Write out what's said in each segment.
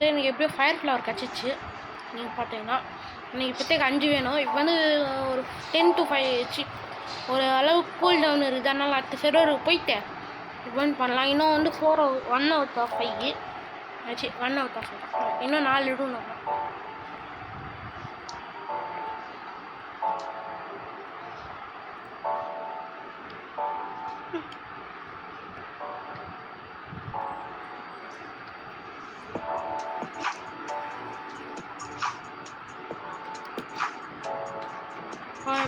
எனக்கு எப்படியோ fire flower கிடச்சிச்சு. நீங்கள் பார்த்தீங்கன்னா எனக்கு இப்போதைக்கு 5 வேணும். இப்போ வந்து ஒரு 10 to 5 ஆச்சு. ஒரு அளவுக்கு கூல் டவுன் இருக்குது. அதனால் அடுத்த சர்வருக்கு போயிட்டு இப்போ பண்ணலாம். இன்னும் வந்து 1 out of 5 ஆச்சு. 1 out of 5 இன்னும் 4 இடணும்.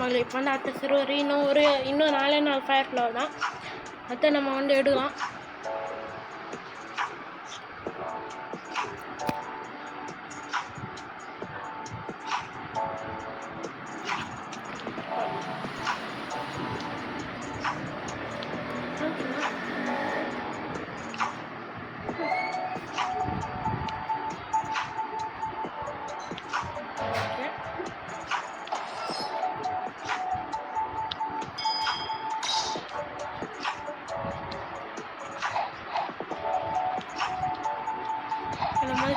மகளே இப்போ வந்து அடுத்த சர்வர் இன்னும் 4 ஃபயர் ஃப்ளவர் தான். அதை நம்ம வந்து எடுக்கலாம்.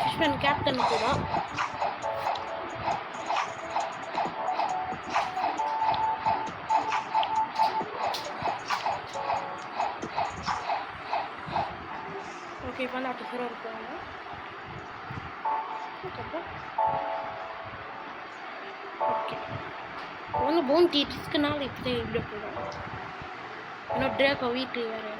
ஃபிஷ்மேன் கேப்டன் போதும். ஓகே இப்போ வந்து அடுத்த சர்வர் போகணும். ஓகே ஒன்று பவுண்டி ரிஸ்க்குனால இப்படி இப்படி போயிடும். இன்னும் ட்ராக்கோ வீட்டு வேறு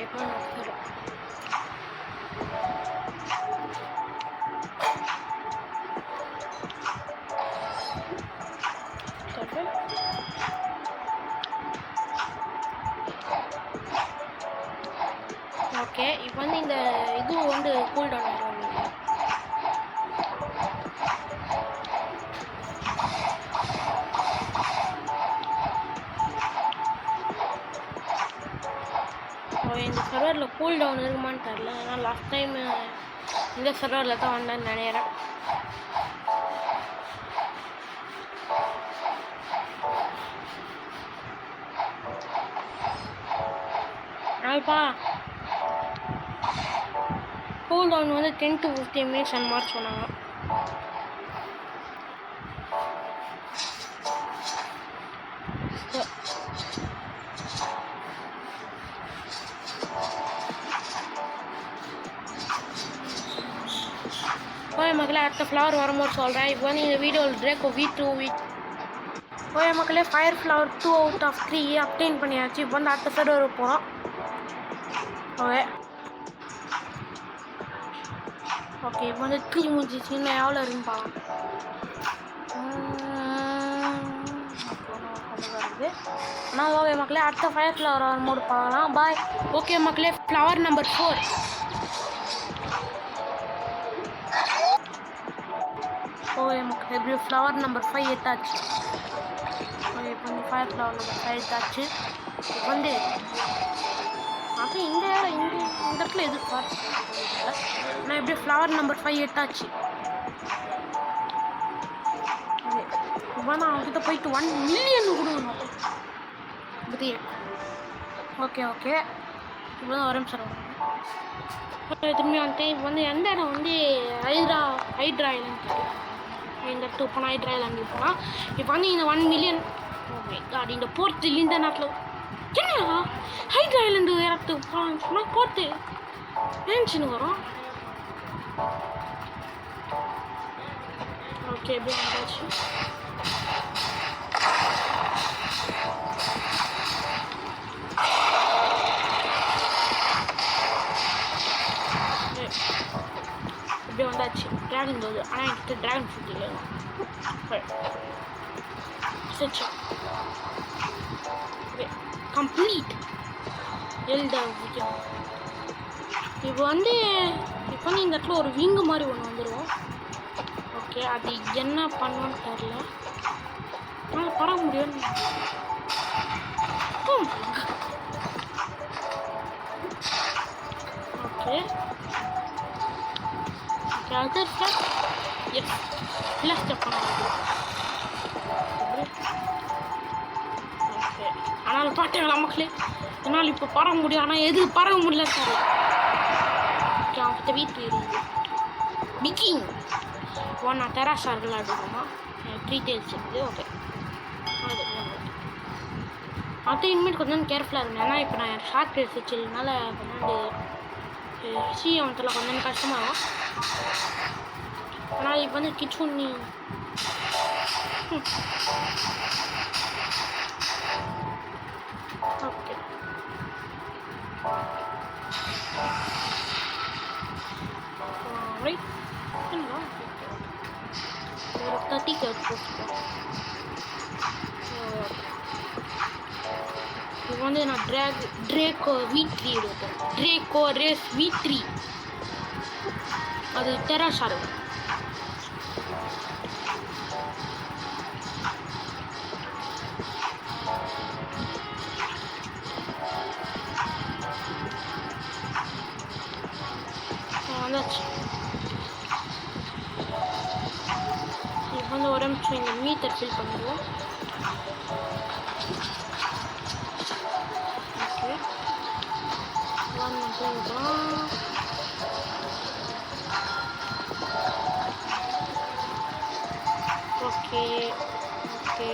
இப்போ ஓகே இப்போ வந்து இந்த இது வந்து கூல் டவுன் ஆகிடும். இந்த சர்வரில் கூல் டவுன் இருக்குமான்னு தெரில. ஏன்னா லாஸ்ட் டைம் இந்த சர்வரில் தான் வந்தேன்னு நினைக்கிறேன். அதுப்பா கூல் டவுன் வந்து 10 to 15 minutes அந்த மாதிரி சொன்னாங்க. ஓகே மக்களே அடுத்த ஃப்ளவர் வரும்போது சொல்கிறேன். இப்போ வந்து இந்த வீடியோவில் ட்ராக்கோ V2 ஓகே மக்களே fire flower 2 out of 3 obtain பண்ணியாச்சு. இப்போ வந்து அடுத்த சர்வர் போகிறோம். ஓகே இப்போ வந்து 3 முடிஞ்சிச்சு. இன்னும் எவ்வளோ இருக்குன்னு பார்க்கலாம். ஆனால் ஓகே மக்களே அடுத்த ஃபயர் ஃப்ளவர் வரும்போது பார்க்கலாம். பாய். ஓகே மக்களே ஃப்ளவர் நம்பர் 4 ஓகே மக்களே எப்படி ஃப்ளவர் நம்பர் 5 எடுத்தாச்சு. ஓகே இப்போ வந்து ஃபயர் ஃப்ளவர் நம்பர் 5 எடுத்தாச்சு. இப்போ வந்து அப்போ இந்த இடத்துல எது நான் எப்படி ஃப்ளவர் நம்பர் 5 எடுத்தாச்சு. இப்போ நான் அவங்ககிட்ட போயிட்டு 1 million கொடுக்கணும். ஓகே ஓகே இப்போ தான் வரும் சார். திரும்பி வந்துட்டு இப்போ வந்து எந்த இடம் வந்து ஹைட்ரா ஐலண்ட் இந்த இடத்துக்கு போனால் ஹைட்ரா ஐலண்ட் போனால் இப்போ வந்து இந்த 1 million கார்டு இந்த போர்ட்டு இந்த நேரத்தில் என்ன ஹைட்ரா ஐலண்டு இடத்துக்கு போகலான்னு சொன்னால் போர்ட்டு ஏன்ச்சின்னு வரும். ஓகே எப்படி வந்தாச்சு. இப்படி வந்தாச்சு. ட்ராகன் போகுது. ஆனால் என்கிட்ட ட்ராகன் ஃபுட் இல்லை. ascension. Okay, complete. Elder Vision. இப்போ வந்து இந்த இடத்துல ஒரு விங்கு மாதிரி ஒன்று வந்துடும். ஓகே, அது என்ன பண்ணணும்னு தெரியல. ஆனால் பறக்க முடியும். Okay other step. Yes, last step பண்ணலாம். ஓகே, ஆனால் பார்த்தீங்களா மக்களே, என்னால் இப்போ பறக்க முடியும். ஆனால் எது பறக்க முடியல தெரியல. ஓகே, அவன் வீட்டில் இருந்து பிக்கிங் ஒன் டெராசார்கள் எடுக்கணுமா 3 டேல்ஸ் இருக்குது. ஓகே, அது இனிமேல் கொஞ்சம் கேர்ஃபுல்லாக இருக்கணும். ஏன்னா இப்போ நான் ஷார்ட் டேல்ஸ் வச்சதுனால கொஞ்சம் அவனத்தில் கொஞ்சம் கஷ்டமாகும். ஆனால் இப்போ வந்து கிச்சுன்னி ஓகே ரைட் ஒரு 30 போட்டுருக்கோம். இப்போ வந்து நான் ட்ரேக்கோ V3 எடுப்பேன். ட்ரேக்கோ ரேஸ் V3 அது டெராசார். வந்தாச்சு. இப்போ வந்து ஒரு நிமிஷம் இந்த மீட்டர் ஃபில் பண்ணிடுவோம். ஓகே, ஓகே ஓகே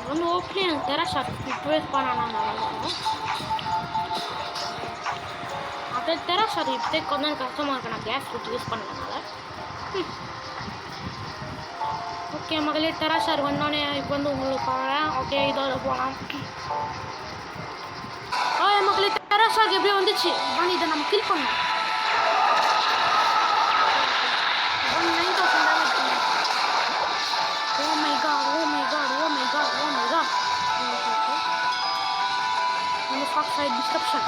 வந்து ஓகே. எனக்கு டெராசார் ப்ரிப்பேர் பண்ணானா நல்லா. அது டெராசார் இப்போ கொஞ்சம் கஷ்டமாக இருக்கு. நான் கேஸ் ஃபுட் யூஸ் பண்ணதுனால. ஓகே மகளே, டெராசார் வந்தோடனே இப்போ வந்து உங்களுக்கு பார்க்குறேன். ஓகே, இதோட போகலாம். மகளே, டெராசார் எப்படியோ வந்துச்சு. ஆனால் இதை நம்ம கில் பண்ணோம். 9,000 damage பண்ணோம். Oh my god, oh my god, oh my god, oh my god. Okay. இந்த ஃபாக்ஸ் சைட் டிஸ்கிரிப்ஷன்.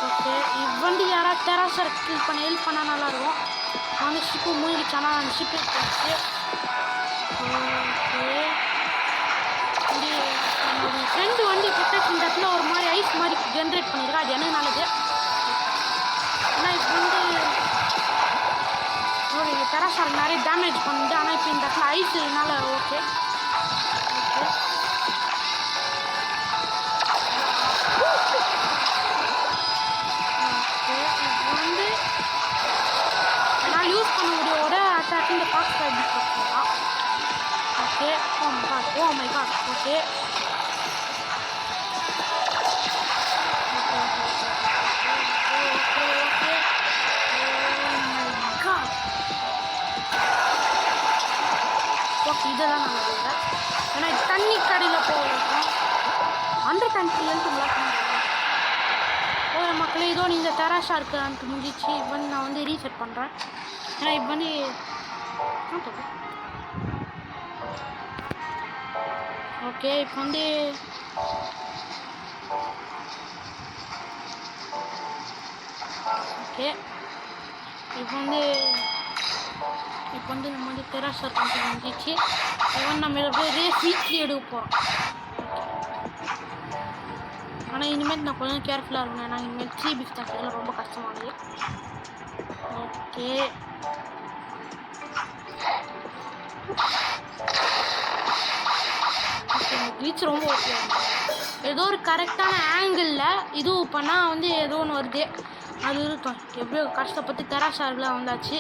ஓகே, இப்போ யாராவது டெராசார் கில் பண்ண ஹெல்ப் பண்ணால் நல்லாயிருக்கும். அந்த ஷிப்பு மூழ்கிச்சானா அந்த ஷிப்பு போச்சு. ஓகே, என்னோட ஃப்ரெண்டு வந்து கிட்ட இந்த இடத்துல ஒரு மாதிரி ஐஸ் மாதிரி ஜென்ரேட் பண்ணியிருக்கா. அது எனக்கு நல்லது. ஆனால் இப்போ வந்து ஓகே டெராசார் நிறைய டேமேஜ் பண்ணுது. ஆனால் இப்போ இந்த இடத்துல ஐஸ் இதனால ஓகே வந்து நான் யூஸ் பண்ண முடிய ஒரு அட்டாக் இந்த பாக்ஸ் ஃபைட் தான். Okay, oh my God okay okay இதெல்லாம் நான் சொல்கிறேன். ஏன்னா தண்ணி கடையில் போகிறோம். அந்த தண்ணி எழுத்து பிளாக் மக்களே, இதோ இந்த டெராசார்க்கு அன்ட்டு முடிஞ்சிச்சு. இப்போ வந்து நான் வந்து ரீசெட் பண்ணுறேன். ஏன்னா இப்போ வந்து ஓகே இப்போ வந்து ஓகே இப்போ வந்து நம்ம வந்து டெராசார் கம்பெனி முடிஞ்சிச்சு. இப்போ நம்ம போய் ரேஸ் வீக்லி எடுக்க போகிறோம். ஆனால் இனிமேல் நான் கொஞ்சம் கேர்ஃபுல்லாக இருக்கேன். நான் இனிமேல் 3 பிஃப் தான் ரொம்ப கஷ்டமானது. ஓகே கிளிச் ரொம்ப ஓகே. ஏதோ ஒரு கரெக்டான ஆங்கிளில் இதுவும் பண்ணால் வந்து ஏதோ ஒன்று வருது. அது இருக்கும். எப்படியோ கஷ்டப்பட்டு டெராசார்லாம் வந்தாச்சு.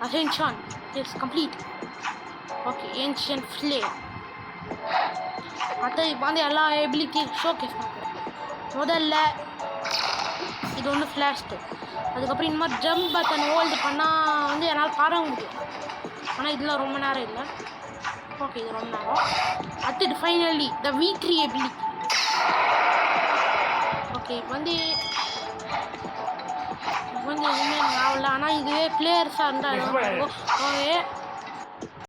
Ascension it's complete. Okay, ancient flame மற்ற இப்போ வந்து எல்லா எபிலிட்டி ஷோகேஸ் பண்ணுறோம். முதல்ல இது ஒன்று ஃப்ளாஷ்டு. அதுக்கப்புறம் இந்த மாதிரி ஜம்ப் பட்டன் ஹோல்டு பண்ணால் வந்து என்னால் பறக்க முடியும். ஆனால் இதெல்லாம் ரொம்ப நேரம் இல்லை. ஓகே, இது ரொம்ப நேரம். அடுத்தது ஃபைனலி த V3 எபிலிட்டி. ஓகே இப்போ வந்து எதுவுமே ஆகல. ஆனால் இதுவே பிளேயர்ஸாக இருந்தால் ஓகே